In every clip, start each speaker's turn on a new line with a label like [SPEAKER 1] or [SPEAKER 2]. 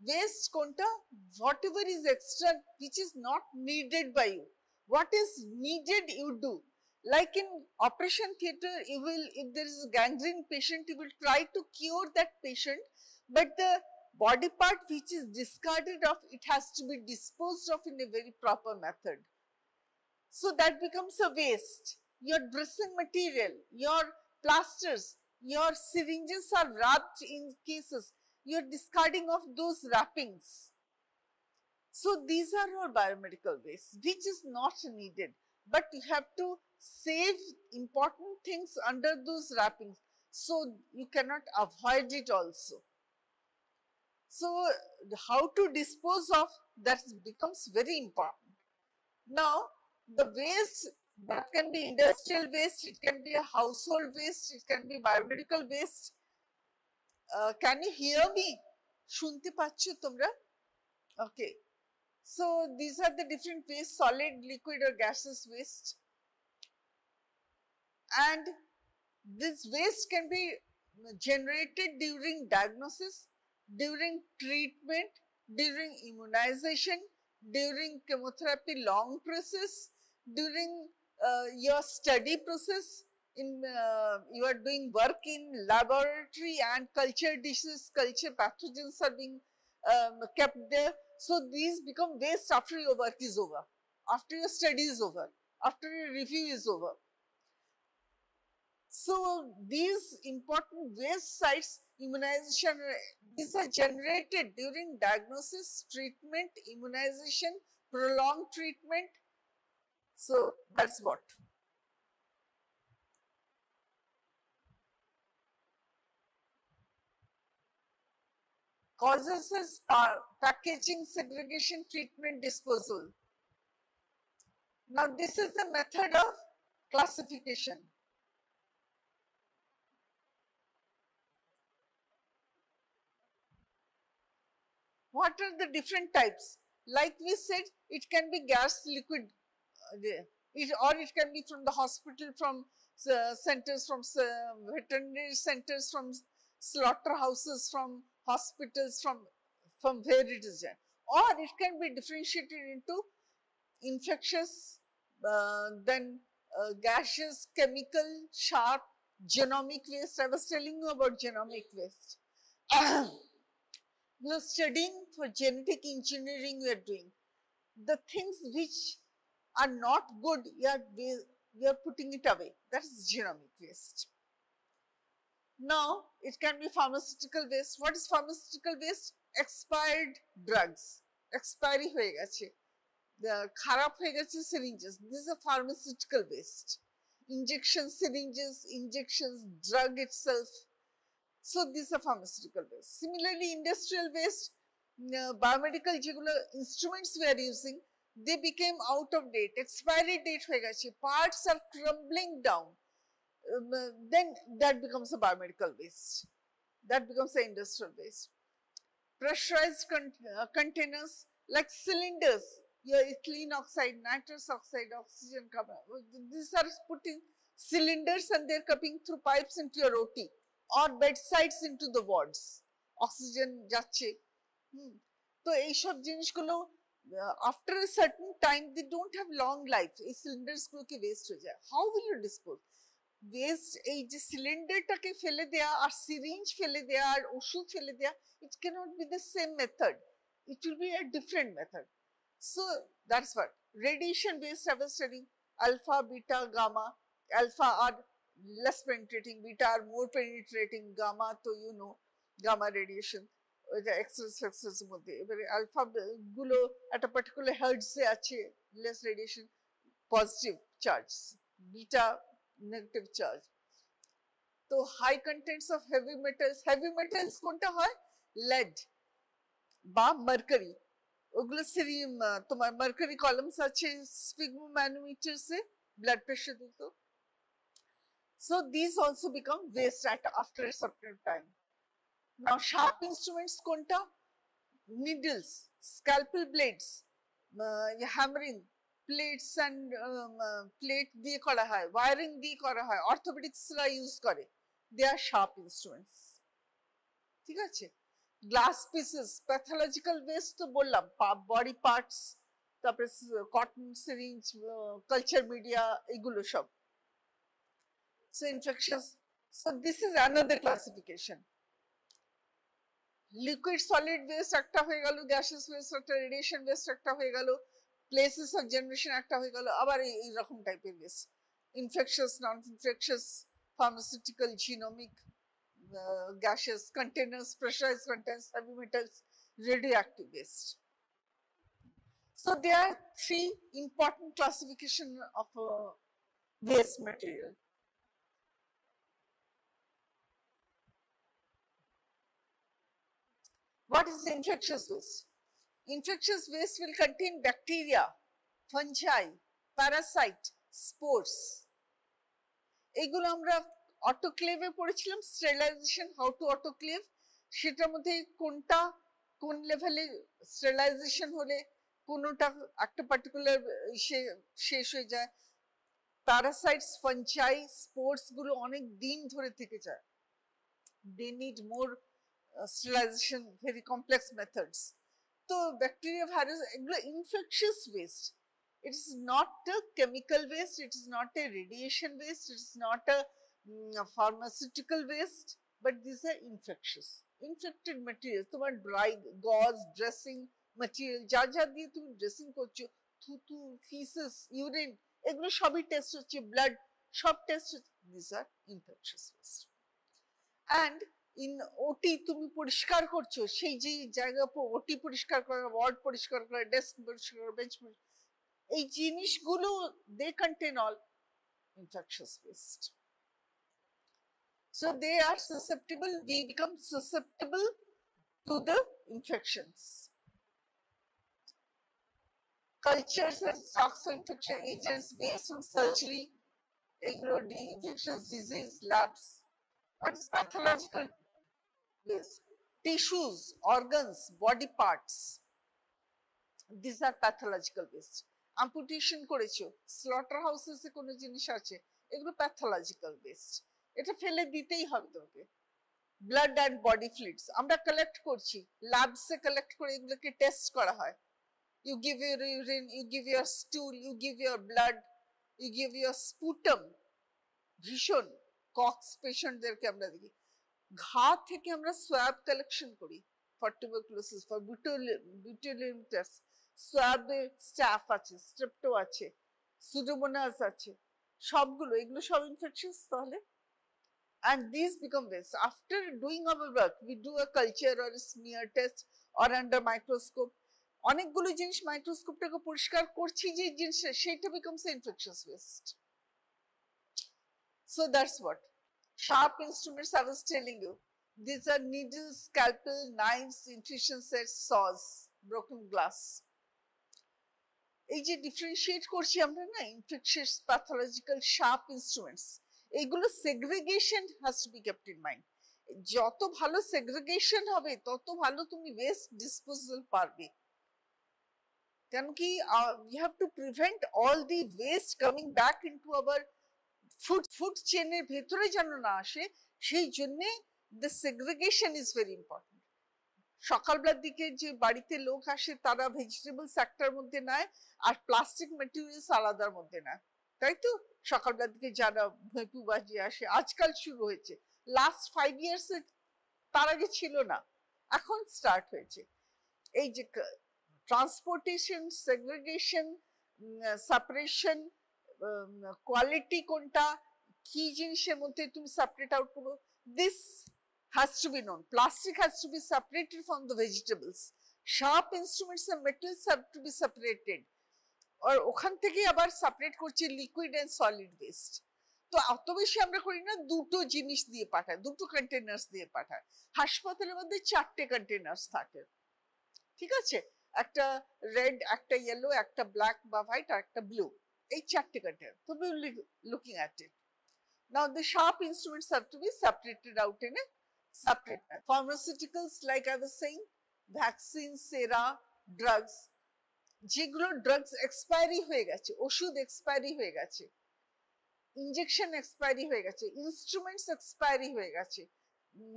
[SPEAKER 1] waste কোনটা, whatever is extra which is not needed by you. What is needed you do. Like in operation theatre, you will, if there is a gangrene patient, you will try to cure that patient, but the body part which is discarded of, it has to be disposed of in a very proper method. So that becomes a waste. Your dressing material, your plasters, your syringes are wrapped in cases. You are discarding of those wrappings. So these are all biomedical waste, which is not needed, but you have to save important things under those wrappings, so you cannot avoid it also. So how to dispose of that becomes very important. Now the waste, that can be industrial waste, it can be a household waste, it can be biomedical waste. Can you hear me? Shunte paccho tomra? Okay. So these are the different waste: solid, liquid or gaseous waste. And this waste can be generated during diagnosis, during treatment, during immunization, during chemotherapy long process, during your study process, in you are doing work in laboratory and culture dishes, culture pathogens are being kept there. So these become waste after your work is over, after your study is over, after your review is over. So these important waste sites, immunization, these are generated during diagnosis, treatment, immunization, prolonged treatment. So that's what. Causes is packaging, segregation, treatment, disposal. Now this is the method of classification. What are the different types? Like we said, it can be gas, liquid, or it can be from the hospital, from centers, from veterinary centers, from slaughterhouses, from hospitals, from where it is there. Or it can be differentiated into infectious, then gaseous, chemical, sharp, genomic waste. I was telling you about genomic waste. You are studying for genetic engineering, you are doing. The things which are not good, you are putting it away. That is genomic waste. Now, it can be pharmaceutical waste. What is pharmaceutical waste? Expired drugs. Expiry hoye geche. The kharap hoye geche syringes. This is a pharmaceutical waste. Injection syringes, injections, drug itself. So these are pharmaceutical waste. Similarly, industrial waste, biomedical যেগুলো instruments we are using, they became out of date, expiry date হয়ে গেছে, parts are crumbling down. Then that becomes a biomedical waste. That becomes an industrial waste. Pressurized containers like cylinders, your ethylene oxide, nitrous oxide, oxygen carbon. These are put in cylinders and they are coming through pipes into your OT. Or bedsides into the wards, oxygen যাচ্ছে তো এইসব জিনিসগুলো after a certain time they don't have long life, এই cylinders গুলোকে waste হয়ে যায়. How will you dispose? Waste, এই যে সিলিন্ডারটাকে ফেলে দেয়া আর সিরিঞ্জ ফেলে দেয়া আর ওষুধ ফেলে দেয়া, it cannot be the same method, it will be a different method. So that's what radiation waste I was studying. Alpha, beta, gamma. Alpha are less penetrating, beta are more penetrating, gamma to you know, gamma radiation, X-rays, X-rays মধ্যে এবারে alpha গুলো at a particular hertz এ আছে, less radiation, positive charge, beta negative charge. তো high contents of heavy metals কোনটা হয়? lead বা mercury, ওগুলো cerium, তোমার mercury columns আছে sphygmomanometers এ blood pressure দিত. So these also become waste after a certain time. Now sharp instruments konta? Needles, scalpel blades, hammering, plates and plate diye kora hoy, wiring diye kora hoy, orthopedics ra use kore. They are sharp instruments. ঠিক আছে? Glass pieces, pathological West তো বললাম, body parts, তারপরে cotton syringe, culture media, এগুলো সব। So infectious, so this is another classification. Liquid solid waste একটা হয়ে গেল, গ্যাসেস ওয়েস্ট একটা, রেডিয়েশন ওয়েস্ট একটা হয়ে গেল, প্লেসেস অফ জেনারেশন একটা হয়ে গেল, আবার এইরকম টাইপের waste, infectious, non infectious, pharmaceutical, genomic, gaseous containers, pressurized containers, heavy metals, radioactive waste. So there are three important classification of waste material. What is infectious waste? Infectious waste will contain bacteria, fungi, parasite, spores. এগুলো আমরা অটোক্লেভে পড়েছিলাম, sterilisation, how to autoclave, সেটার মধ্যে কোনটা কোন লেভেলে sterilisation হলে কোনটা একটা পার্টিকুলার শেষ হয়ে যায়। প্যারাসাইটস, ফাঞ্জাই, স্পোর্স গুলো অনেক দিন ধরে থেকে যায়, they need more sterilization, very complex methods. So bacteria, virus, এগুলো infectious waste. It is not a chemical waste, it is not a radiation waste, it is not a pharmaceutical waste, but these are infectious, infected materials. তোমার dry gauze, dressing material, যা যা দিয়ে তুমি dressing করছো, থুতু, ফিসেস, urine, এগুলো সবই test হচ্ছে, ব্লাড, সব টেস্ট হচ্ছে, these are infectious waste. And in ওটি তুমি পরিষ্কার করছো, সেই যে জায়গা ওটি পরিষ্কার করা, ওয়ার্ড পরিষ্কার করা, ডেস্ক পরিষ্কার করা, বেঞ্চ পরিষ্কার, এই জিনিসগুলো they contain all infectious waste. So they are susceptible, we become susceptible to the infections. Cultures and stocks of infection agents based on surgery, infectious disease labs. What is pathological waste? Tissues, organs, body parts. These are pathological waste. Amputation করেছো, slaughter houses এ কোনো জিনিস আছে, এগুলো pathological waste. এটা ফেলে দিতেই হবে তোমাকে। ব্লাড অ্যান্ড বডি ফ্লুইডস আমরা কালেক্ট করছি, ল্যাবসে কালেক্ট করে এগুলোকে টেস্ট করা হয়। You give your urine, you give your stool, you give your blood, you give your sputum. ভীষণ কক্স পেশেন্টদেরকে আমরা দেখি, ঘা থেকে আমরা সোয়াব কালেকশন করি for tuberculosis, for botulinum test, সোয়াবে স্টাফ আছে, স্ট্রেপ্টো আছে, সুডোমোনাস আছে, সবগুলো, এগুলো সব ইনফেকশনস। তাহলে and these become waste. After doing our work, we do a culture or a smear test or under microscope, অনেকগুলো জিনিস মাইক্রোস্কোপটাকে পরিষ্কার করছি, যে জিনিস সেটা becomes infectious waste. So that's what sharp instruments I was telling you, these are needles, scalpel, knives, incision sets, saws, broken glass. এই যে differentiate করছি আমরা না, ইনফেকশাস, প্যাথোলজিক্যাল, শার্প ইনস্ট্রুমেন্টস, এইগুলো segregation has to be kept in mind. যত ভালো segregation হবে তত ভালো তুমি ওয়েস্ট ডিসপোজাল পারবে। কেন কি you have to prevent all the waste coming back into our food চেনের ভেতরে যেন না আসে, সেই জন্যে the segregation is very important. সকালবেলার দিকে যে বাড়িতে লোক আসে তারা ভেজিটেবলস একটার মধ্যে নেয় আর প্লাস্টিক মেটেরিয়ালস আলাদার মধ্যে নেয়, তাই তো? সকালবেলার দিকে যারা ভেপু বাজিয়ে আসে, আজকাল শুরু হয়েছে, লাস্ট 5 years তার আগে ছিল না, এখন স্টার্ট হয়েছে। এই যে ট্রান্সপোর্টেশন, সেগ্রিগেশন, সেপারেশন, কোয়ালিটি কোনটা, কি জিনিসের মধ্যে তুমি সেপারেট আউট করবো, this has to be known. Plastic has to be separated from the vegetables. Sharp instruments and metals have to be separated. আর ওখান থেকে আবার সেপারেট করছে লিকুইড এন্ড সলিড ওয়েস্ট। তো অত বেশি আমরা করি না, দুটো জিনিস দিয়ে পাঠায়, দুটো কন্টেনার্স দিয়ে পাঠায়। হাসপাতালের মধ্যে 4টে কন্টেনার্স থাকে, ঠিক আছে? একটা রেড, একটা ইয়েলো, একটা ব্ল্যাক বা হোয়াইট, আর একটা ব্লু, এই 4টে কন্টেনার। তো we will looking at it. Now the sharp instruments have to be separated out in a separate. Pharmaceuticals, like I was saying, vaccines, sera, drugs, যেগুলো drugs expiry হয়ে গেছে, ওষুধ expiry হয়ে গেছে, ইনজেকশন এক্সপায়ারি হয়ে গেছে, instruments expiry হয়ে গেছে,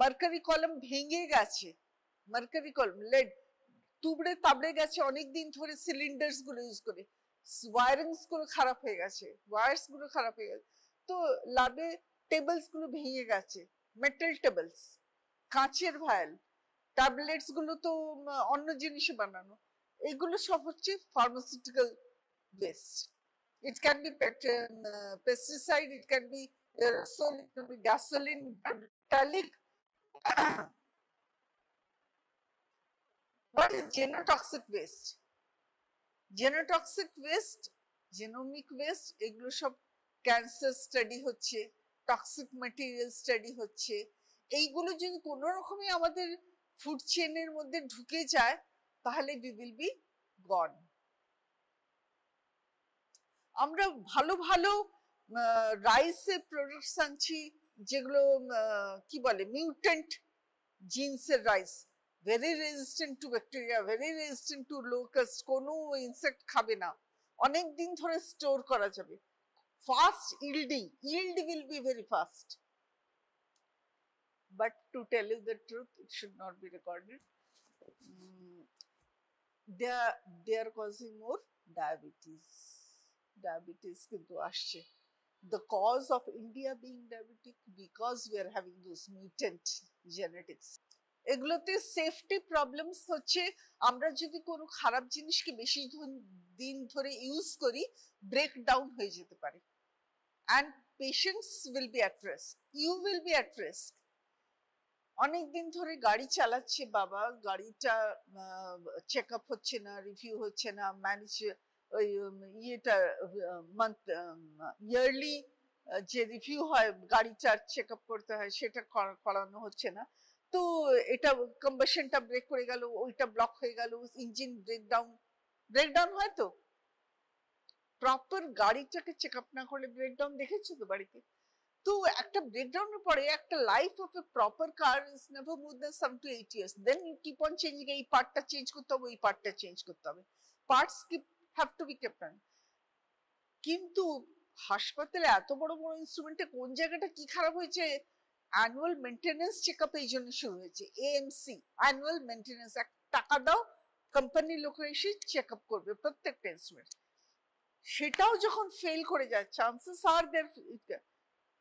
[SPEAKER 1] মার্কারি কলম ভেঙে গেছে, মার্কারি কলম, লেড তুবড়ে তাবড়ে গেছে অনেকদিন ধরে, সিলিন্ডার্স গুলো ইউজ করে, ওয়ারিংস গুলো খারাপ হয়ে গেছে, ওয়ার্স গুলো খারাপ হয়ে গেছে, তো লাবে টেবলস গুলো ভেঙে গেছে, মেটাল টেবলস, কাঁচের ভায়াল, ট্যাবলেটস গুলো তো অন্য জিনিসে বানানো, এগুলো সব হচ্ছে pharmaceutical West. It can be pesticide, it can be aerosol, it can be gasoline, metallic. What is genotoxic waste? Genotoxic waste, genomic waste, এগুলো সব ক্যান্সার স্টাডি হচ্ছে, টক্সিক ম্যাটেরিয়াল স্টাডি হচ্ছে, এইগুলো যদি কোনো রকমে আমাদের ফুড চেইনের মধ্যে ঢুকে যায় তাহলে we will be gone. আমরা ভালো ভালো রাইসের প্রোডাক্টস আনছি যেগুলো কি বলে মিউটেন্ট জিনসের rice, very resistant to bacteria, very resistant to locust, কোনো ইনসেক্ট খাবে না, অনেক দিন ধরে স্টোর করা যাবে, fast yielding, yield will be very fast. But to tell you the truth, it should not be recorded. They are causing more diabetes. Diabetes কিন্তু আসছে. The cause of India being diabetic because we are having those mutant genetics. এগুলোতে safety problems হচ্ছে, আমরা যদি কোনো খারাপ জিনিসকে বেশি দিন ধরে ইউজ করি ব্রেক ডাউন হয়ে যেতে পারে, and patients will be at risk, you will be at risk. অনেক দিন ধরে গাড়ি চালাচ্ছে বাবা, গাড়িটা চেক আপ হচ্ছে না, রিভিউ হচ্ছে না, ম্যানেজ ওই ইয়েটা ইয়ারলি যে রিভিউ হয় গাড়িটার চেক আপ করতে হয় সেটা করানো হচ্ছে না, তো এটা কম্বাশনটা ব্রেক করে গেল, ওইটা ব্লক হয়ে গেল, ইঞ্জিন ব্রেকডাউন হয়, তো প্রপার গাড়িটাকে চেক আপ না করলে ব্রেকডাউন দেখেছো তো বাড়িতে, তো একটা ব্রেকডাউনের পরে একটা life of a proper car is never more than 7 to 8 years, then you keep on changing, এই পার্টটা চেঞ্জ করতে হবে, ওই পার্টটা চেঞ্জ করতে হবে, parts have to be kept on. কিন্তু হাসপাতালে এত বড় বড় ইনস্ট্রুমেন্টে কোন জায়গাটা কি খারাপ হয়েছে, অ্যানুয়াল মেইনটেনেন্স চেকআপ এই জন্য শুরু হয়েছে, এএমসি, অ্যানুয়াল মেইনটেনেন্স, এক টাকা দাও কোম্পানির লোকেরা এসে চেকআপ করবে প্রত্যেকটা ইনস্ট্রুমেন্ট, সেটাও যখন ফেল করে যায় chances are there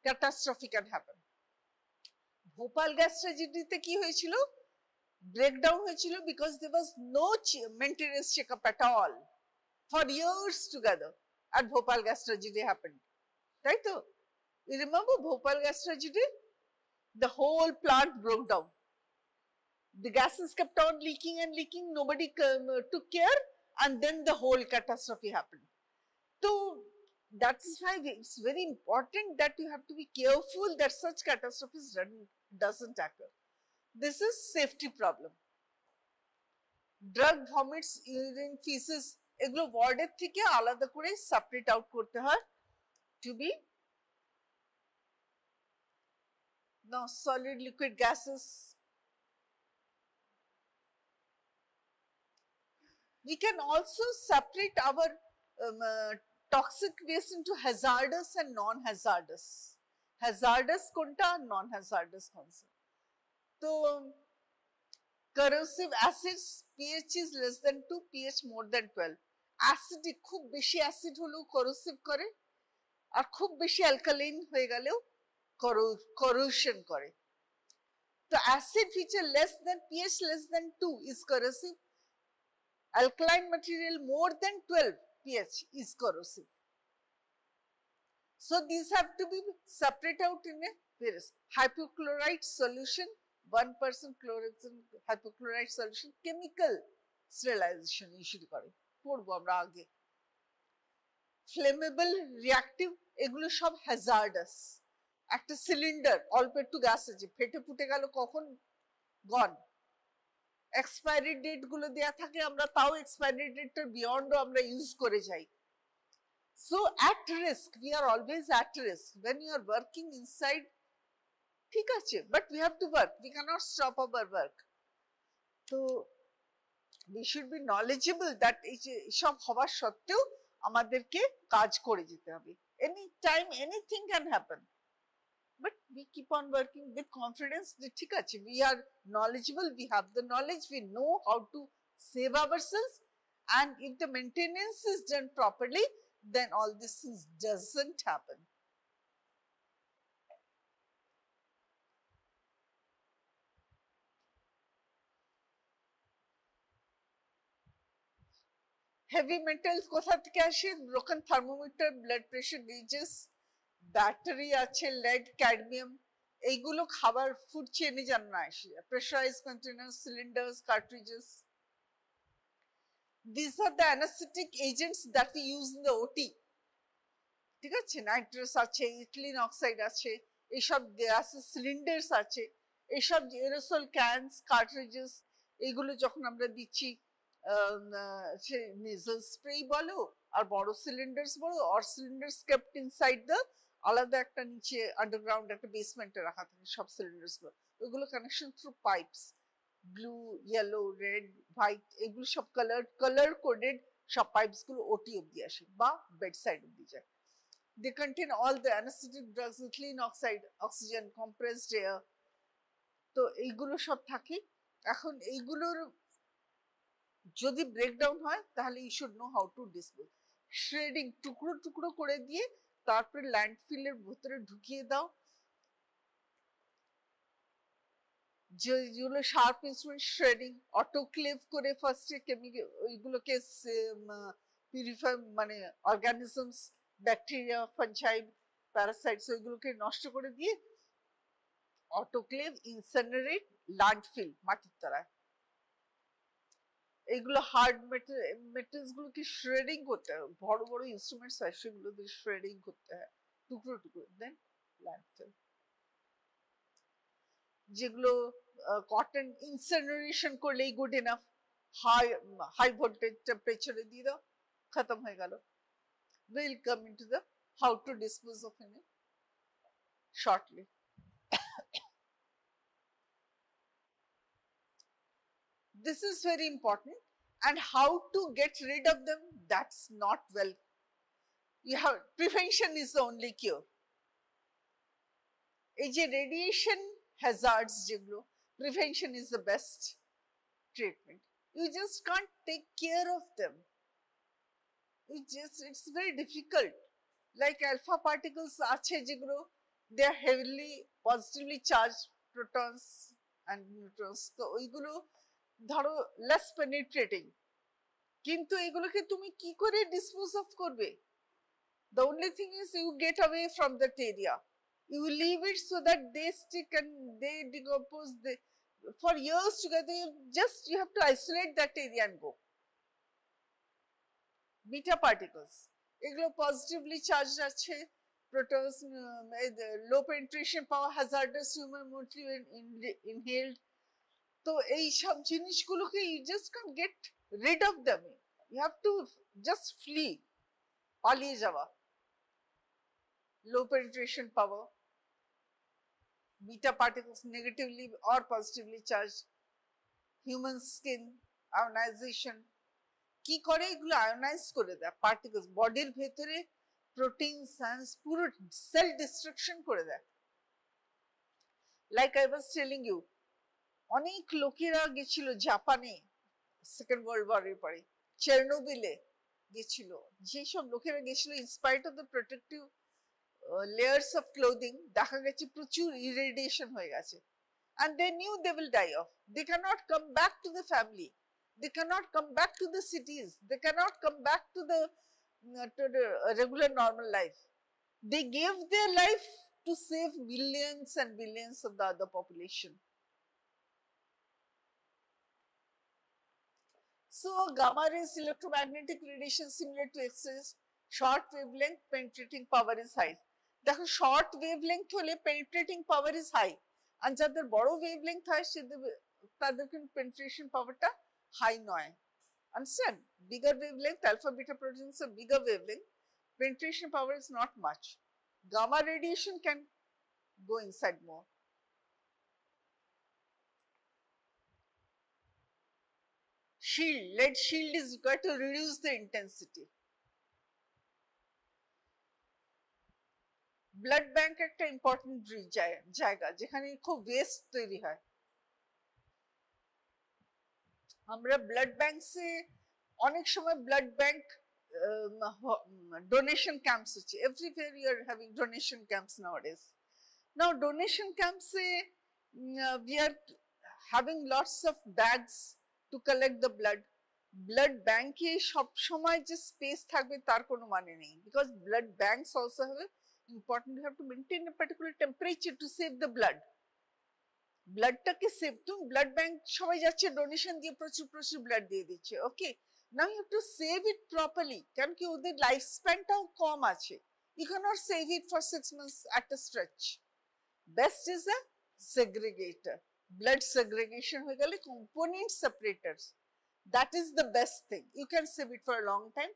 [SPEAKER 1] catastrophe can happen. Bhopal gas ট্র্যাজেডিতে কি হয়েছিল, ব্রেকডাউন হয়েছিল because there was no maintenance checkup at all for years together, and Bhopal gas tragedy happened. Right? You remember Bhopal gas tragedy? The whole plant broke down. The gases kept on leaking and leaking. Nobody took care, and then the whole catastrophe happened. So that is why it's very important that you have to be careful that such catastrophes doesn't occur. This is safety problem. Drug vomits, urine, feces, এগুলো ওয়ার্ডের থেকে আলাদা করে separate out করতে হয় to be now solid liquid gases. We can also separate our toxic waste into hazardous and non-hazardous. Hazardous কোনটা, non-hazardous কোনটা? তো corrosive acids, pH is less than 2, pH more than 12. Acidic, খুব বেশি acid হলেও corrosive করে, আর খুব বেশি alkaline হয়ে গেলেও corrosion করে। তো acid which are less than pH less than 2 is corrosive, alkaline material more than 12 pH is corrosive. So these have to be separated out in a various hypochlorite solution, 1% chlorine hypochlorite solution, chemical sterilization usually করে, পড়বো আমরা আগে। Flammable, reactive, এগুলো সব hazardous. একটা cylinder অল্প একটু gas আছে, ফেটে ফুটে গেল কখন, গন। এক্সপায়ারি ডেট গুলো দেয়া থাকে, আমরা তাও এক্সপায়ারি ডেটটার বিয়ন্ডও আমরা ইউজ করে যাই। So at risk, we are always at risk when you are working inside, ঠিক আছে, but we have to work, we cannot stop our work. তো we should be knowledgeable that এই যে সব হওয়ার সত্ত্বেও আমাদেরকে কাজ করে যেতে হবে। Any time anything can happen, but we we keep on working with confidence. We are knowledgeable, we have the knowledge, we know how to save ourselves, and if the maintenance is done properly, then all these things doesn't happen. Heavy metals কোথা থেকে আসে? Broken thermometer, blood pressure gauges, battery আছে, lead, cadmium, এইগুলো খাবার food chain এ যেন না আসে। Pressurized containers, cylinders, cartridges. These are the anesthetic agents that we use in the OT. ঠিক আছে, নাইট্রাস আছে, ইথিলিন অক্সাইড আছে, এইসব গ্যাসের সিলিন্ডার্স আছে, এইসব এরোসল ক্যানস, কার্ট্রিজেস, এইগুলো যখন আমরা দিচ্ছি নেজাল স্প্রে বলো আর বড় সিলিন্ডার্স বলো, or cylinders kept inside the, আলাদা একটা নিচে আন্ডারগ্রাউন্ড একটা বেসমেন্টে রাখা থাকে সব সিলিন্ডার্স গুলো, ওইগুলো connection through pipes, blue, yellow, red, white, এগুলো সব কালার কোডেড সব পাইপস গুলো ওটি অব্দি আসে বা বেড সাইড অব্দি যায়। They contain all the anesthetic drugs, ethylene oxide, oxygen, compressed air. তো এইগুলো সব থাকে। এখন এইগুলোর যদি ব্রেকডাউন হয় তাহলে you should know how to dispose. Shredding, টুকরো টুকরো করে দিয়ে তারপরে ল্যান্ডফিলের ভিতরে ঢুকিয়ে দাও। যেগুলো শার্প ইনস্ট্রুমেন্ট, শ্রেডিং, অটোক্লেভ করে ফার্স্টে কেমিক্যাল ওইগুলোকে পিউরিফাই, মানে অর্গানিজমস, ব্যাকটেরিয়া, ফাঞ্জাই, প্যারাসাইটস, ওইগুলোকে নষ্ট করে দিয়ে অটোক্লেভ, ইনসিনারেট, ল্যান্ডফিল, মাটির তলায়। এইগুলো হার্ড মেটালস গুলোকে শ্রেডিং করতে হয়, বড় বড় ইনস্ট্রুমেন্টস হয় সেগুলো দিয়ে শ্রেডিং করতে হয় টুকরো টুকরো, দেন ল্যান্ডফিল। যেগুলো কটন ইনসিনারেশন করলেই গুড এনাফ, হাই ভোল্টেজ টেম্পারেচারে দিয়ে দাও, খতম হয়ে গেল। We'll come into the how to dispose of it shortly. This is very important, and how to get rid of them, that's not well. You have, prevention is the only cure. এই যে radiation hazards যেগুলো, prevention is the best treatment. You just can't take care of them. It's very difficult. Like alpha particles আছে যেগুলো, they are heavily positively charged protons and neutrons, তো ওইগুলো ধরো less penetrating, কিন্তু এগুলোকে তুমি কি করে dispose of করবে? The only thing is you get away from that area, you leave it so that they stick and they decompose, for years together. You have to isolate that area and go. Beta particles, এগুলো positively charge আছে, protons, low penetration power, hazardous human motive inhaled, তো এই সব জিনিসগুলোকে you just can get rid of them, you have to just flee, পালিয়ে যাওয়া। Low penetration power, beta particles negatively or positively charge, human skin, ionisation, কি করে এগুলো ionise করে দেয় পার্টিকলস, বডির ভেতরে প্রোটিন সায়েন্স পুরো সেল ডিস্ট্রাকশন করে দেয়। Like I was telling you, অনেক লোকেরা গেছিল জাপানে সেকেন্ড ওয়ার্ল্ড ওয়ারের পরে, চেরনোবিলে গেছিল, যেসব লোকেরা গেছিল in spite of the protective layers of clothing, দেখা গেছে প্রচুর ইরেডিয়েশন হয়ে গেছে, and they knew they will die off. They cannot come back to the family, they cannot come back to the cities, they cannot come back to the regular normal life. They gave their life to save millions and billions of the other population. So gamma rays, electromagnetic radiation similar to X-rays, short wavelength, penetrating power is high. দেখো short wavelength হলে penetrating power is high, আর যাদের বড় wavelength হয় তাদের কিন্তু penetration powerটা high নয়। Understand? Bigger wavelength, alpha beta protons are bigger wavelength, penetration power is not much. Gamma radiation can go inside more. Shield, lead shield is required to reduce the intensity. Blood bank একটা important জায়গা যেখানে খুব West তৈরি হয়। আমরা blood ব্যাংকসে অনেক সময় ব্লাড ব্যাংক ডোনেশন ক্যাম্পস হচ্ছে, everywhere you are having donation camps nowadays. Now donation ক্যাম্পসে we are having lots of bags to collect the blood. Blood ব্যাংকে সব সময় যে স্পেস থাকবে তার কোনো মানে নেই, because blood banks also have important, you have to maintain a particular temperature to save the blood. ব্লাডটাকে সেভ, তুমি ব্লাড ব্যাংক সবাই যাচ্ছে ডোনেশন দিয়ে প্রচুর প্রচুর ব্লাড দিয়ে দিচ্ছে, okay, now you have to save it properly, কারণ কি ওদের লাইফ স্প্যানটাও কম আছে, you can't save it for 6 months at a stretch. Best is a segregator, blood segregation হয়ে গেলে component separators, that is the best thing. You can save it for a long time,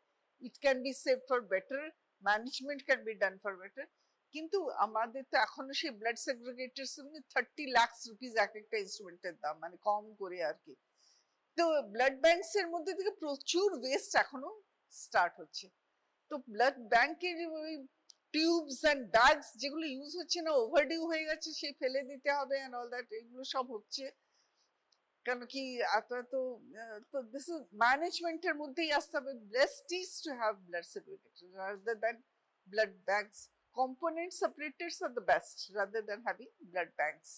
[SPEAKER 1] it can be saved for better, management can be done for better. কিন্তু আমাদের তো এখনো সেই blood সেগ্রিগেটর 30 lakh rupees এক একটা ইনস্ট্রুমেন্টের দাম, মানে কম করে আর কি। তো ব্লাড ব্যাংকস এর মধ্যে থেকে প্রচুর ওয়েস্ট এখনো স্টার্ট হচ্ছে। তো ব্লাড ব্যাংকের ওই টিউবস এন্ড ব্যাগস যেগুলো ইউজ হচ্ছে না, ওভারডিউ হয়ে গেছে, সে ফেলে দিতে হবে এন্ড অল দ্যাট, এগুলো সব হচ্ছে। কেন কি এত এত, তো দিস ইজ ম্যানেজমেন্টের মধ্যেই আসতে হবে। Best is to have blood segregator rather than blood banks. Component separators are the best rather than having blood banks.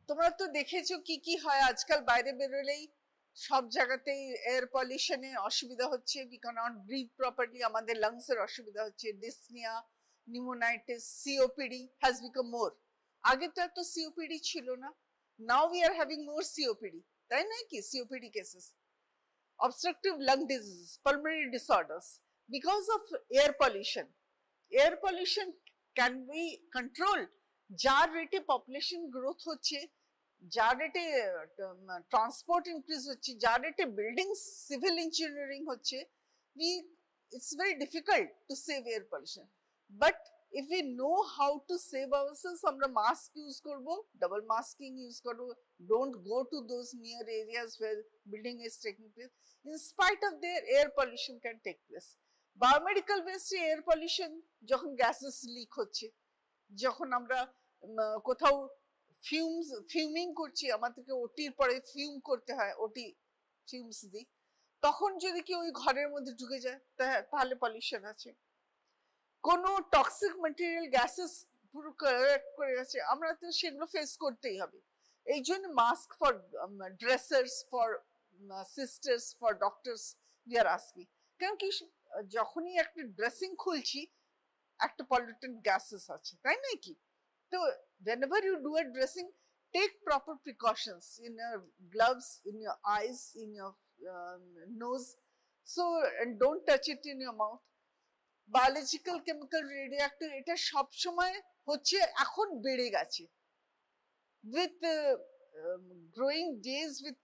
[SPEAKER 1] তোমরা তো দেখেছো কি কি হয় আজকাল, বাইরে বেরোলেই সব জায়গাতেই এয়ার পলিউশনে অসুবিধা হচ্ছে, উই ক্যানট ব্রিথ প্রপারলি, আমাদের লাংস এর অসুবিধা হচ্ছে, dyspnoea, pneumonitis, COPD has become more. আগে তো এত সিওপিডি ছিল না, now we are having more COPD, তাই নয় কি? COPD cases, obstructive lung diseases, pulmonary disorders because of air pollution. Air pollution can be controlled, যার রেটে পপুলেশন গ্রোথ হচ্ছে, যার রেটে ট্রান্সপোর্ট ইনক্রিজ হচ্ছে, যার রেটে বিল্ডিং সিভিল ইঞ্জিনিয়ারিং হচ্ছে, it's very difficult to save air pollution. But if we know how to save ourselves, আমরা মাস্ক ইউজ করব, ডাবল মাস্কিং ইউজ করব, don't go to those near areas where building is taking place. In spite of their air pollution can take place. Biomedical ওয়েস্টে air pollution, যখন gases leak হচ্ছে, যখন আমরা কোথাও ফিউমিং করছি, আমাদেরকে ওটির পরে ফিউম করতে হয়, ওটি ফিউমস দিই, তখন যদি কেউ ওই ঘরের মধ্যে ঢুকে যায় তাহলে পলিউশন আছে। কোনো টক্সিক ম্যাটেরিয়াল গ্যাসেস পুরো কালেক্ট করে গেছে, আমরা তো সেগুলো ফেস করতেই হবে। এই জন্য mask for dressers, for sisters, for doctors we are asking, কারণ কি যখনই একটা ড্রেসিং খুলছি একটা পলিউটেন্ট গ্যাসেস আছে, তাই না কি? তো whenever you do a dressing, take proper precautions in your gloves, in your eyes, in your nose, so and don't touch it in your mouth. Biological, chemical, radioactive, এটা সব সময় হচ্ছে, এখন বেড়ে গেছে with growing days, with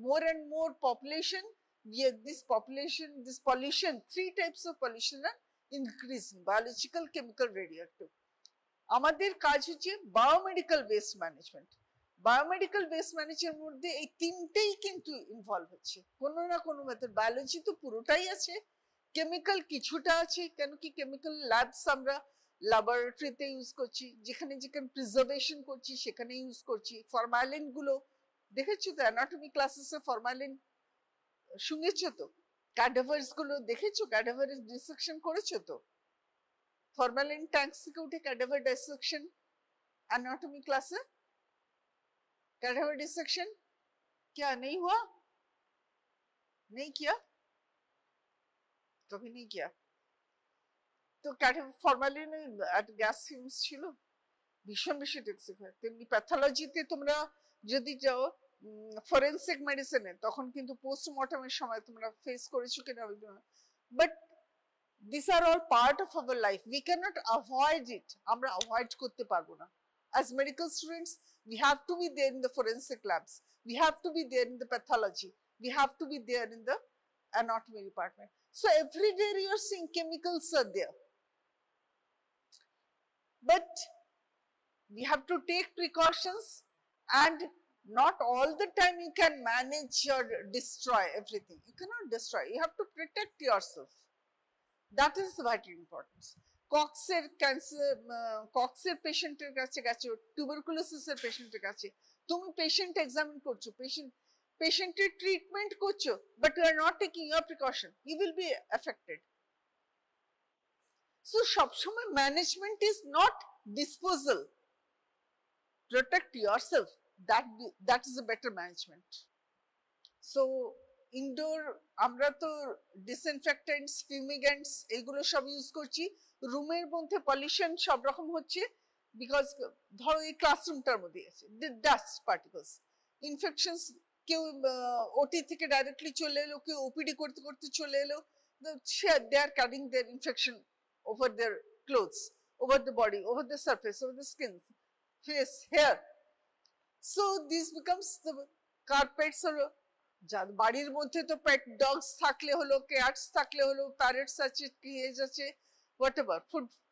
[SPEAKER 1] more and more population. This pollution, 3 types of pollution are increasing: biological, chemical, radioactive. আমাদের কাজ হচ্ছে biomedical waste management. Biomedical waste ম্যানেজমেন্টের মধ্যে এই তিনটেই কিন্তু ইনভলভ হচ্ছে কোনো না কোনো মেথড। বায়োলজি তো পুরোটাই আছে, কেমিক্যাল কিছুটা আছে, কেন কি কেমিক্যাল ল্যাবস আমরা ল্যাবরেটরিতে ইউজ করছি, যেখানে যেখানে প্রিজার্ভেশন করছি সেখানে ইউজ করছি। ফরমালিন গুলো দেখেছো তো, অ্যানাটমি ক্লাসেসে ফরমালিন শুনেছো তো, ক্যাডাভার্স গুলো দেখেছো, ক্যাডাভারের ডিসেকশন করেছো তো, फॉर्मेलिन टैंक्स के उठे कैडेवर डिसेक्शन एनाटॉमी क्लास है, कैडेवर डिसेक्शन क्या नहीं हुआ? नहीं किया, कभी नहीं किया। तो कैडेवर फॉर्मेलिन গ্যাস ফিউমস ছিল, ভীষণ বেশি টক্সিক হয়। তেমনি প্যাথোলজিতে তোমরা যদি যাও ফরেনসিক মেডিসিনে, তখন কিন্তু পোস্টমর্টমের সময় তোমরা ফেস করেছো কিনা, but these are all part of our life, we cannot avoid it, আমরা avoid করতে পারবো না। As medical students we have to be there in the forensic labs, we have to be there in the pathology, we have to be there in the anatomy department, So everywhere you are seeing chemicals are there. But we have to take precautions, and not all the time you can manage or destroy everything. You cannot destroy, you have to protect yourself. That is vital importance. Coxer cancer, Coxer patient er kache gecho, tuberculosis er patient er kache, tumi patient examine korcho, patient er treatment korcho, but you are not taking your precaution, you will be affected. So সব সময় management is not disposal. Protect yourself, that is a better management. So indoor আমরা তো disinfectants, fumigants এগুলো সব use করছি, রুমের মধ্যে pollution সব রকম হচ্ছে, বিকজ ধরো এই ক্লাসরুমটার মধ্যে আছে ডাস্ট পার্টিকলস, ইনফেকশনস, কেউ ওটি থেকে ডাইরেক্টলি চলে এলো, কেউ ওপিডি করতে করতে চলে এলো, they are carrying their infection over their clothes, over the body, over the surface, over the skin, face, hair. So this becomes the carpets or বাড়ির মধ্যে তো pet dogs থাকলে হলো, cats থাকলে হলো, parrots আছে, cage আছে, whatever,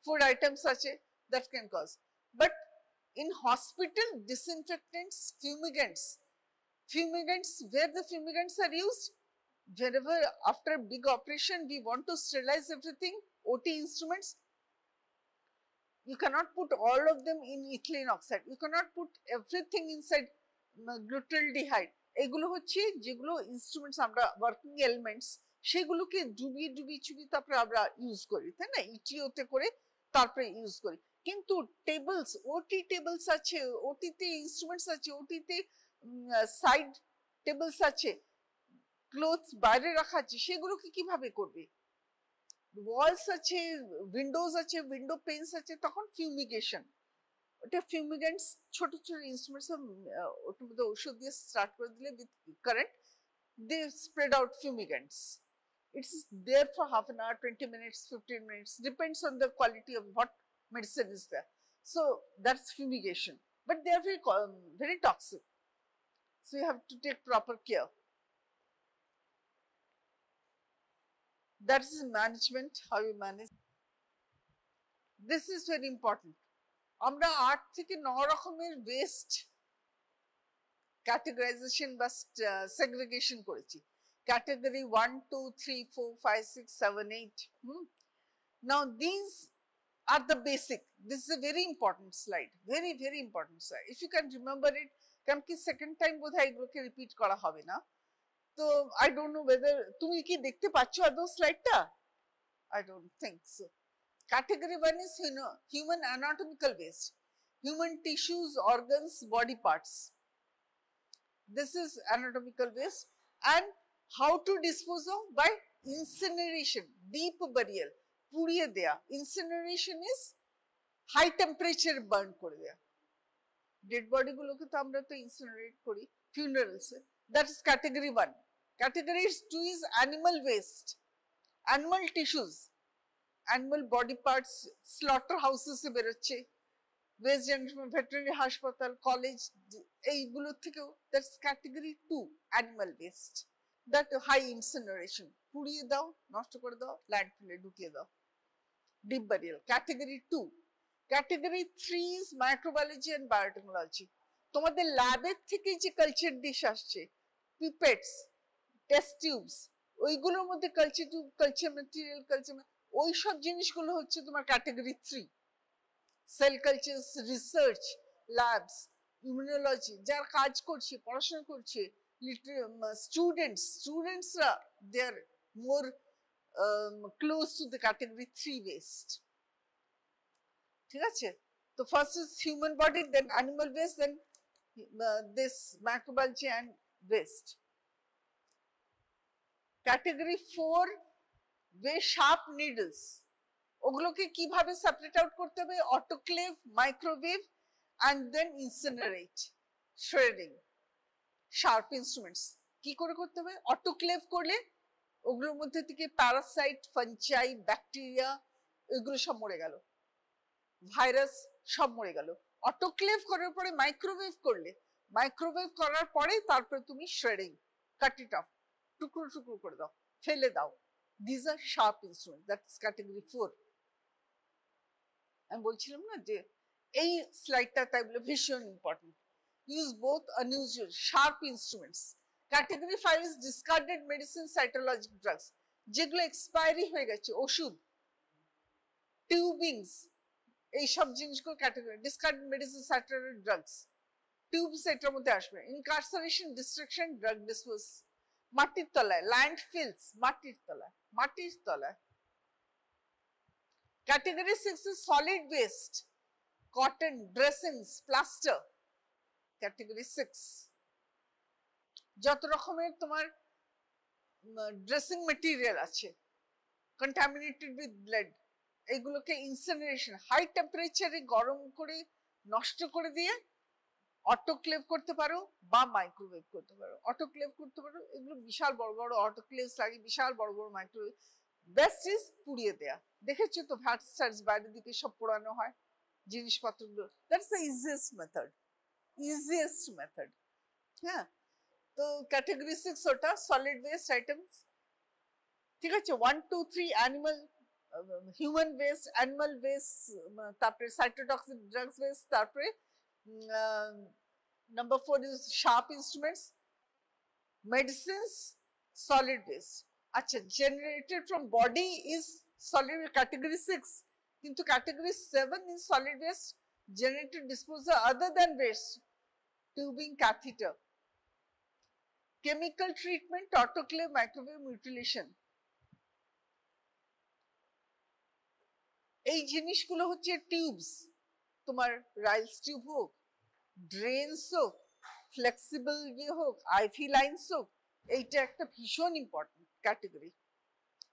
[SPEAKER 1] food items আছে, that can cause. But in hospital, disinfectants, fumigants, where the fumigants are used, whenever after a big operation we want to sterilize everything, OT instruments, you cannot put all of them in ethylene oxide, you cannot put everything inside glutaldehyde. এগুলো হচ্ছে যেগুলো instruments আমরা working elements, সেগুলোকে ডুবিয়ে ডুবিয়ে চুবিয়ে তারপরে আমরা ইউজ করি, তাই না, ইটিওতে করে তারপরে ইউজ করি। কিন্তু টেবলস, ওটি টেবলস আছে, ওটিতে ইনস্ট্রুমেন্টস আছে, ওটিতে সাইড টেবলস আছে, ক্লোথস বাইরে রাখা আছে, সেগুলোকে কিভাবে করবে? ওয়ালস আছে, উইন্ডোজ আছে, উইন্ডো পেন্স আছে, তখন ফিউমিগেশন, ওটা ফিউমিগেন্টস ছোট ছোট ইনস্ট্রুমেন্টস, ওটার মধ্যে ঔষধ দিয়ে স্টার্ট করে দিলে with current they spread out fumigants. It's there for half an hour, 20 minutes, 15 minutes, depends on the quality of what medicine is there. So that's fumigation, but they are very toxic, so you have to take proper care. That is management, how you manage. This is very important. আমরা 8 থেকে 9 রকমের West ক্যাটেগরাইজেশন বা segregation করেছি, category 1 2 3 4 5 6 7 8. Now these are the basic. This is a very important slide, very very important slide, if you can remember it, কারণ কি second time বোধহয় এগুলোকে repeat করা হবে না। তো I don't know whether তুমি কি দেখতে পাচ্ছ আদৌ স্লাইডটা? I don't think so. Category 1 is human anatomical waste, human tissues, organs, body parts. This is anatomical waste, and how to dispose of? By incineration, deep burial, পুড়িয়ে দেয়া। Incineration is high temperature burn করে দেয়া। Dead body গুলোকে তো আমরা তো ইনসিনারেট করি funerals, that is category 1. Category 2 is animal waste, animal tissues, animal body parts, slaughter houses এ বেরোচ্ছে, ওয়েস্ট জেনারেশন, ভেটেরিনারি হাসপাতাল, কলেজ, এইগুলো থেকেও, that's category 2, animal waste, that high incineration, পুড়িয়ে দাও, নষ্ট করে দাও, ল্যান্ডফিলে ঢুকিয়ে দাও, deep burial, category 2. Category 3 is microbiology and biotechnology. তোমাদের ল্যাবের থেকে যে কালচার ডিশ আসছে, পিপেটস, টেস্ট টিউবস, ওইগুলোর মধ্যে কালচার টিউব, কালচার ম্যাটেরিয়াল, ওই সব জিনিসগুলো হচ্ছে তোমার category 3। Cell culture, research labs, immunology, যারা কাজ করছে, পড়াশোনা করছে, স্টুডেন্টসরা, they are more close to the category 3 waste. ঠিক আছে, তো first is human body, then animal waste, then this microbiology and waste. Category 4 way sharp needles, ওগুলোকে কিভাবে সেপারেট আউট করতে হবে? Autoclave, microwave, and then incinerate, shredding. Sharp instruments কি করে করতে হবে? অটোক্লেভ করলে ওগুলোর মধ্যে থেকে প্যারাসাইট, ফাঞ্জাই, ব্যাকটেরিয়া, এগুলো সব মরে গেল, ভাইরাস সব মরে গেল। অটোক্লেভ করার পরে মাইক্রোওয়েভ করলে, মাইক্রোওয়েভ করার পরে তারপরে তুমি শ্রেডিং, কাট ইট অফ, টুকরো টুকরো করে দাও, ফেলে দাও, These are sharp instruments. That's category 4. আমি বলছিলাম না যে এই স্লাইডটা তাই বলে ভীষণ important. Use both unusual sharp instruments. Category 5 is discarded medicine, cytologic drugs. যেগুলো এক্সপায়ারি হয়ে গেছে, ওষুধ, টিউবিংস, এইসব জিনিসগুলো category. Discarded medicine, cytologic drugs, tubes এটার মধ্যে আসবে। ইনকারসারেশন, ডিস্ট্রাকশন, ড্রাগ ডিসপোজ, মাটির তলায়, ল্যান্ডফিলস, মাটির তলায়, মাটির তলায়। Category 6 is solid waste, cotton, dressings, plaster. Category 6 যত রকমের তোমার ড্রেসিং মেটেরিয়াল আছে কন্টামিনেটেড উইথ ব্লাড, এগুলোকে ইনসিনারেশন, হাই টেম্পারেচারে গরম করে নষ্ট করে দিয়ে অটোক্লেভ করতে পারো বা মাইক্রোওয়েভ করতে পারো। অটোক্লেভ করতে পারো, এগুলো বিশাল বড় বড় অটোক্লেভস লাগে, বিশাল বড় বড় মাইক্রোওয়েভ। বেস্ট ইজ পুড়িয়ে দেয়া। দেখেছো তো ভ্যাট স্টার্স বাইরের দিকে সব পোড়ানো হয় জিনিসপত্রগুলো। That's the easiest method, easiest method. হ্যাঁ, তো ক্যাটাগরি 6 ওটা সলিড ওয়েস্ট আইটেমস। ঠিক আছে, 1 2 3 animal, human West, animal West, তারপরে সাইটোটক্সিক ড্রাগস ওয়েস্ট, তারপরে number 4 is sharp instruments, medicines, solid waste. আচ্ছা, generated from body is solid category 6, কিন্তু category 7 is solid waste generated disposal other than waste, tubing, catheter, chemical treatment, autoclave, microwave, mutilation. এই জিনিসগুলো হচ্ছে tubes, তোমার রাইলস tube হোক, drains হোক, flexible ইয়ে হোক, আইভি লাইনস হোক, এইটা একটা ভীষণ ইম্পর্টেন্ট ক্যাটেগরি,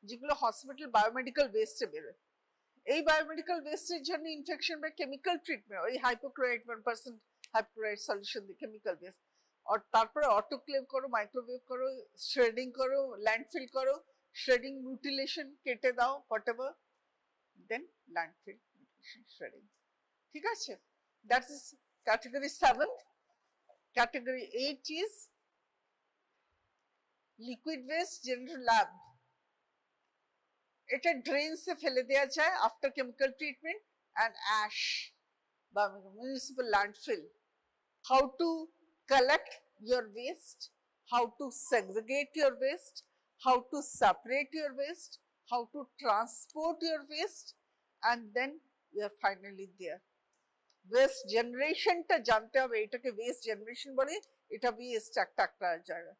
[SPEAKER 1] যেগুলো হসপিটাল বায়োমেডিক্যাল ওয়েস্টে বেরোয়। এই বায়োমেডিক্যাল ওয়েস্টের জন্য ইনফেকশন বা কেমিক্যাল ট্রিটমেন্ট, ওই হাইপোক্লোরাইড 1% হাইপোক্লোরাইড সলিউশন দিয়ে কেমিক্যাল ওয়েস্ট, আর তারপরে অটোক্লেভ করো, মাইক্রোওয়েভ করো, শ্রেডিং করো, ল্যান্ডফিল করো, শ্রেডিং, মিউটিলেশন, কেটে দাও, হোয়াটএভার, দেন ল্যান্ডফিল, মিউটিলেশন, শ্রেডিং। ঠিক আছে, that is category 7. Category 8 is liquid waste generated lab. এটা ড্রেনসে ফেলে দেওয়া যায় after chemical treatment and ash বা municipal landfill. How to collect your waste, how to segregate your waste, how to separate your waste, how to transport your waste, and then you are finally there. Waste জেনারেশনটা জানতে হবে, এটাকে West generation বলে, এটা West একটা জায়গা।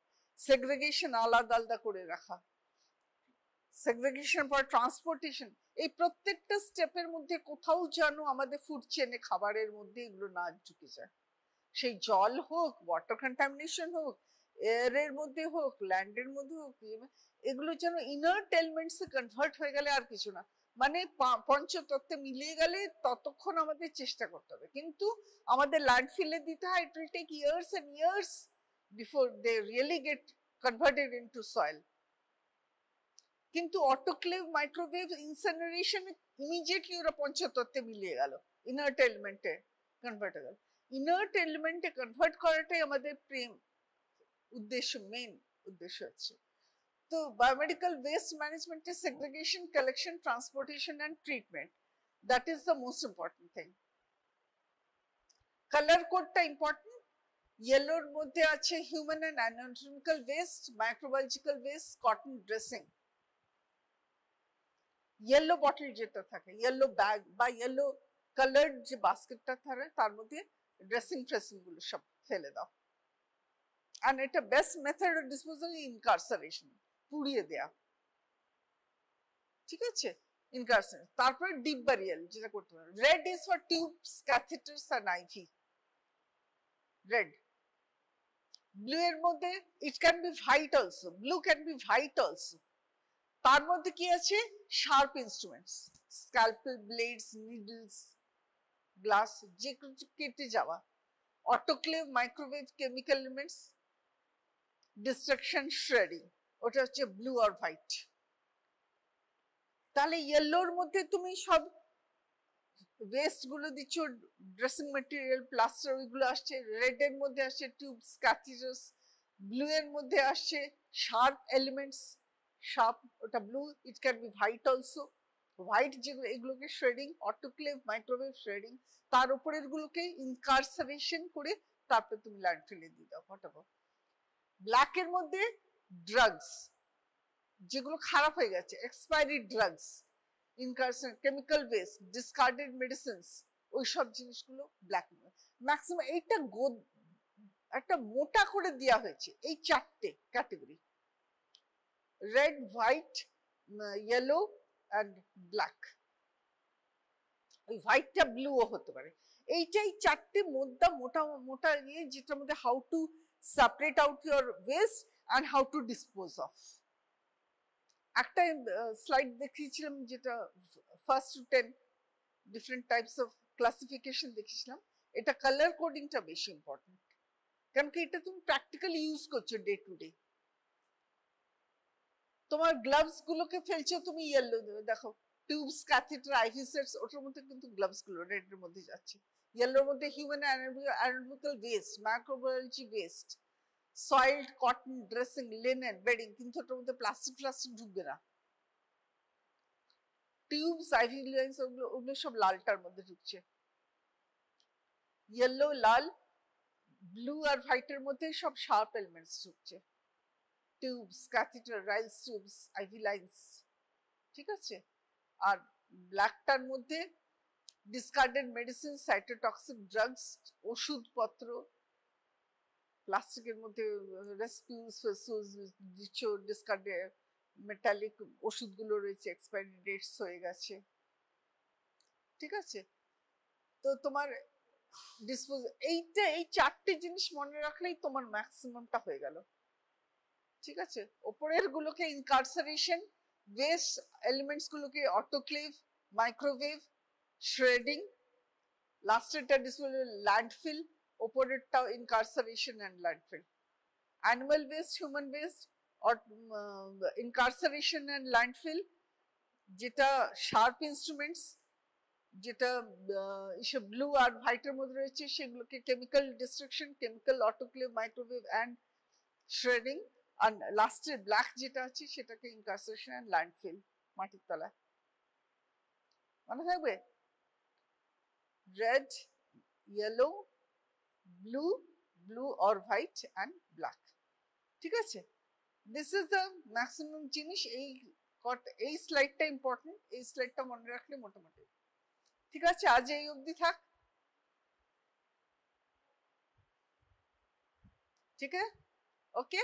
[SPEAKER 1] Segregation আলাদা আলাদা করে রাখা, সেগ্রিগেশন পর ট্রান্সপোর্টেশন, এই প্রত্যেকটা স্টেপের মধ্যে কোথাও যেন আমাদের ফুড চেনে খাবারের মধ্যে এগুলো না ঢুকে যায়। সেই জল হোক, ওয়াটার কন্টামিনেশন হোক, এয়ারের মধ্যে হোক, ল্যান্ডের মধ্যে হোক, এগুলো যেন ইনার্ট এলিমেন্টসে কনভার্ট হয়ে গেলে আর কিছু না, মানে পঞ্চতত্ত্বে মিলিয়ে গেলে ততক্ষণ আমাদের চেষ্টা করতে হবে। কিন্তু আমাদের ল্যান্ডফিলে দিতে হয়, it will take years and years before they really get converted into soil. কিন্তু অটোক্লেভ, মাইক্রোওয়েভ, ইনসিনারেশন ইমিডিয়েটলি ওরা পঞ্চতত্ত্বে মিলিয়ে গেল, ইনার্ট এলিমেন্টে কনভার্ট হয়ে গেল। ইনার্ট এলিমেন্টে কনভার্ট করাটাই আমাদের প্রেম উদ্দেশ্য, মেইন উদ্দেশ্য হচ্ছে। তো biomedical waste management is segregation, collection, transportation and treatment. That is the most important thing. Color code ta important. Yellow er moddhe ache human and anatomical waste, microbiological waste, cotton dressing. Yellow bottle jeta thake, yellow bag ba yellow colored je basket ta thare tar moddhe dressing dressing gulo sob fele dao. And এটা best method of disposal is incarceration, পুড়িয়ে দেয়া। ঠিক আছে, ইনকারসারেশন। তারপরে deep burial যেটা করতে পারো। Red is for tubes, catheters and IV, red. Blue এর মধ্যে it can be white also, blue can be white also. তার মধ্যে কি আছে? Sharp instruments, scalpel, blades, needles, glass, যে কেটে যাওয়া, autoclave, microwave, chemical elements, destruction, shredding, ওটা হচ্ছে ব্লু আর হোয়াইট। তাহলে ইয়েলোর মধ্যে তুমি সব ওয়েস্ট গুলো দিচ্ছ, ড্রেসিং মেটেরিয়াল, প্লাস্টার, ওইগুলো আসছে। রেড এর মধ্যে আসছে টিউবস, ক্যাথেটারস। ব্লু এর মধ্যে আসছে শার্প এলিমেন্টস, শার্প, ওটা blue, it can be white also. White যেগুলো এগুলোকে শ্রেডিং, অটোক্লেভ, মাইক্রোওয়েভ শ্রেডিং, তার উপরের গুলোকে ইনকারসারেশন করে তারপরে তুমি ল্যান্ডফিলে দিয়ে দাও, হটাবো। ব্ল্যাকের মধ্যে ড্রাগস যেগুলো খারাপ হয়ে গেছে, এক্সপায়ারি ড্রাগস, ইনকারসার, কেমিক্যাল ওয়েস্ট, ডিসকার্ডেড মেডিসিনস, ওইসব জিনিসগুলো ব্ল্যাক। ম্যাক্সিমাম এইটা একটা মোটা করে দেওয়া হয়েছে এই চারটে category, red, white, yellow and black. ওই হোয়াইটটা ব্লুও হতে পারে। এইটাই চারটে মোটা মোটা মোটা ইয়ে, যেটার মধ্যে how to separate out your waste and how to dispose of. একটা স্লাইড দেখিয়েছিলাম যেটা first to 10 different types of classification দেখিয়েছিলাম। এটা কালার কোডিংটা বেশি ইম্পর্টেন্ট, কারণ কি এটা তুমি প্র্যাকটিক্যালি ইউজ করছো ডে টু ডে। তোমার গ্লাভস গুলোকে ফেলছো তুমি ইয়েলো, দেখো টিউবস, ক্যাথেটার, আইভি সেটস, ওটার মধ্যে কিন্তু গ্লাভস গুলো রেডের মধ্যে যাচ্ছে। ইয়েলোর মধ্যে human anatomical waste, microbiology waste, soiled cotton, dressing, linen, bedding, কিন্তু ওটার মধ্যে প্লাস্টিক ঢুকবে না। টিউবস, আইভি লাইন্স, ওগুলো সব লালটার মধ্যে ঢুকছে। ইয়েলো, লাল, ব্লু আর হোয়াইটের মধ্যে সব শার্প এলিমেন্টস ঢুকছে। Tubes, catheter, Ryle's tubes, IV lines, ঠিক আছে। আর ব্ল্যাকটার মধ্যে ডিসকার্ডেড মেডিসিন, সাইটোটক্সিক ড্রাগস, ওষুধপত্র, প্লাস্টিকের মধ্যে রেসপিউস, দিচ্ছ, ডিসকার্ডেড মেটালিক ওষুধগুলো রয়েছে, এক্সপায়ারি ডেটস হয়ে গেছে, ঠিক আছে। তো তোমার ডিসপোজ, এই চারটে জিনিস মনে রাখলেই তোমার ম্যাক্সিমামটা হয়ে গেল, ঠিক আছে। ওপরের গুলোকে ইনকারসারেশন, ওয়েস্ট এলিমেন্টস গুলোকে অটোক্লেভ, মাইক্রোওয়েভ, শ্রেডিং, লাস্টেরটা ডিসপোজাল, ল্যান্ডফিল, ওপরেরটাও incineration and landfill. Animal waste, human waste, incineration and landfill, যেটা শার্প ইনস্ট্রুমেন্টস, যেটা ব্লু আর হোয়াইটের মধ্যে রয়েছে, সেগুলোকে chemical destruction, chemical autoclave, microwave and shredding. আর লাস্টে ব্ল্যাক যেটা আছে সেটাকে ইনকারসারেশন অ্যান্ড ল্যান্ডফিল, মাটির তলায়। মনে থাকবে? Red, yellow, blue or white and black, ঠিক আছে। দিস ইজ দ্য ম্যাক্সিমাম জিনিস। এই স্লাইডটা ইম্পর্টেন্ট, এই স্লাইডটা মনে রাখলে মোটামুটি ঠিক আছে। আজ এই অবধি থাক, ঠিক আছে, ওকে।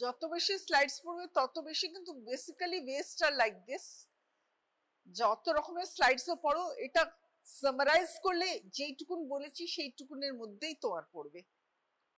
[SPEAKER 1] যত বেশি স্লাইডস পড়বে তত বেশি কিন্তু basically waste are like this. যত রকমের স্লাইডসও পড়ো, এটা সামারাইজ করলে যেইটুকুন বলেছি সেইটুকুনের মধ্যেই তোমার পড়বে।